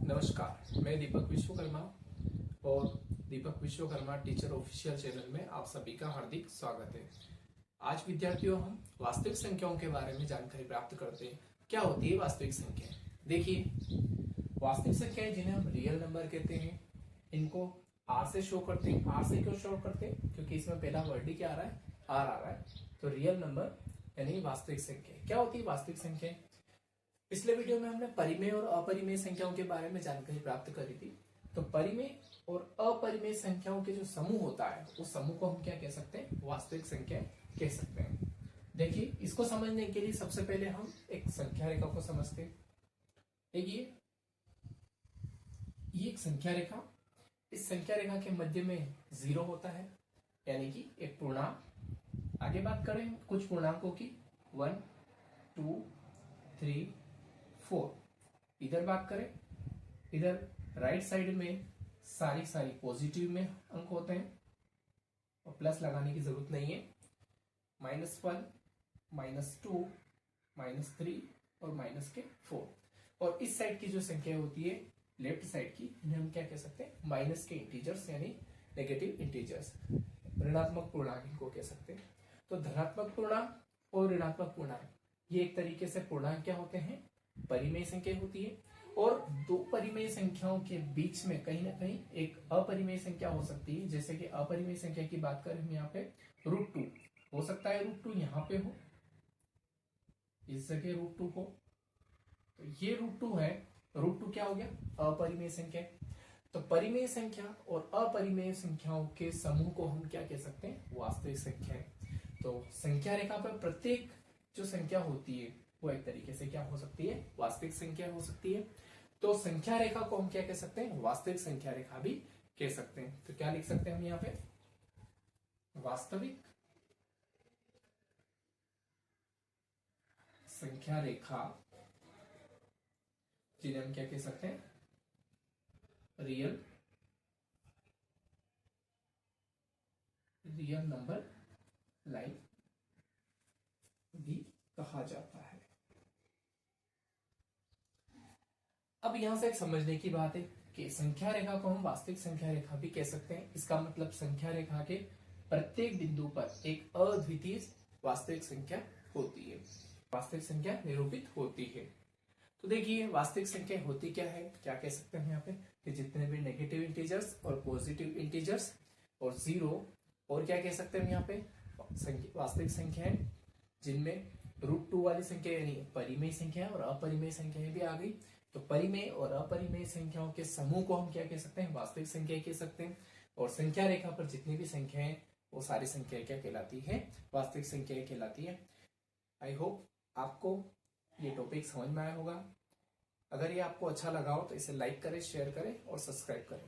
नमस्कार, मैं दीपक विश्वकर्मा और दीपक विश्वकर्मा टीचर ऑफिशियल चैनल में आप सभी का हार्दिक स्वागत है। आज विद्यार्थियों हम वास्तविक संख्याओं के बारे में जानकारी प्राप्त करते हैं। क्या होती है वास्तविक संख्या? देखिए, वास्तविक संख्याएं जिन्हें हम रियल नंबर कहते हैं, इनको आर से शो करते हैं। आर से क्यों शो करते हैं? क्योंकि इसमें पहला वर्ड ही क्या आ रहा है? आर आ रहा है। तो रियल नंबर यानी वास्तविक संख्या। क्या होती है वास्तविक संख्या? पिछले वीडियो में हमने परिमेय और अपरिमेय संख्याओं के बारे में जानकारी प्राप्त करी थी। तो परिमेय और अपरिमेय संख्याओं के जो समूह होता है उस समूह को हम क्या कह सकते हैं? वास्तविक संख्या कह सकते हैं। देखिए, इसको समझने के लिए सबसे पहले हम एक संख्या रेखा को समझते हैं। देखिए, ये एक संख्या रेखा, इस संख्या रेखा के मध्य में 0 होता है, यानी कि एक पूर्णांक। आगे बात करें कुछ पूर्णांकों की, 1, 2, 3, 4। इधर बात करें, इधर राइट साइड में सारी पॉजिटिव में अंक होते हैं और प्लस लगाने की जरूरत नहीं है। -1, -2, -3 और -4। और इस साइड की जो संख्या होती है लेफ्ट साइड की, इन्हें हम क्या कह सकते हैं? माइनस के इंटीजर्स यानी नेगेटिव इंटीजर्स, ऋणात्मक पूर्णांक इनको कह सकते हैं। तो धनात्मक पूर्णांक और ऋणात्मक पूर्णांक ये एक तरीके से पूर्णांक क्या होते हैं? परिमेय संख्या होती है। और दो परिमेय संख्याओं के बीच में कहीं ना कहीं एक अपरिमेय संख्या हो सकती है। जैसे कि अपरिमेय संख्या की बात करें हम यहाँ पे √2 हो सकता है, √2 यहाँ पे हो, इस जगह √2 हो, तो ये √2 है। √2 क्या हो गया? अपरिमेय संख्या। तो परिमेय संख्या और अपरिमेय संख्याओं के समूह को हम क्या कह सकते हैं? वास्तविक संख्या। तो संख्या रेखा पर प्रत्येक जो संख्या होती है वो एक तरीके से क्या हो सकती है? वास्तविक संख्या हो सकती है। तो संख्या रेखा को हम क्या कह सकते हैं? वास्तविक संख्या रेखा भी कह सकते हैं। तो क्या लिख सकते हैं हम यहाँ पे? वास्तविक संख्या रेखा, जिन्हें हम क्या कह सकते हैं? रियल नंबर लाइन भी कहा जाता है। अब यहां से एक समझने की बात है कि संख्या रेखा को हम वास्तविक संख्या रेखा भी कह सकते हैं। इसका मतलब संख्या रेखा के प्रत्येक बिंदु पर एक अद्वितीय वास्तविक संख्या होती है, वास्तविक संख्या निरूपित होती है। तो देखिए, वास्तविक संख्या होती क्या है? क्या कह सकते हैं यहाँ पे कि जितने भी नेगेटिव इंटीजर्स और पॉजिटिव इंटीजर्स और 0, और क्या कह सकते हैं हम यहाँ पे? वास्तविक संख्या है जिनमें √2 वाली संख्या यानी परिमेय संख्या और अपरिमेय संख्याएं भी आ गई। तो परिमेय और अपरिमेय संख्याओं के समूह को हम क्या कह सकते हैं? वास्तविक संख्या कह सकते हैं। और संख्या रेखा पर जितनी भी संख्याएं, वो सारी संख्याएं क्या कहलाती है? वास्तविक संख्याएं कहलाती है। आई होप आपको ये टॉपिक समझ में आया होगा। अगर ये आपको अच्छा लगा हो तो इसे लाइक करें, शेयर करें और सब्सक्राइब करें।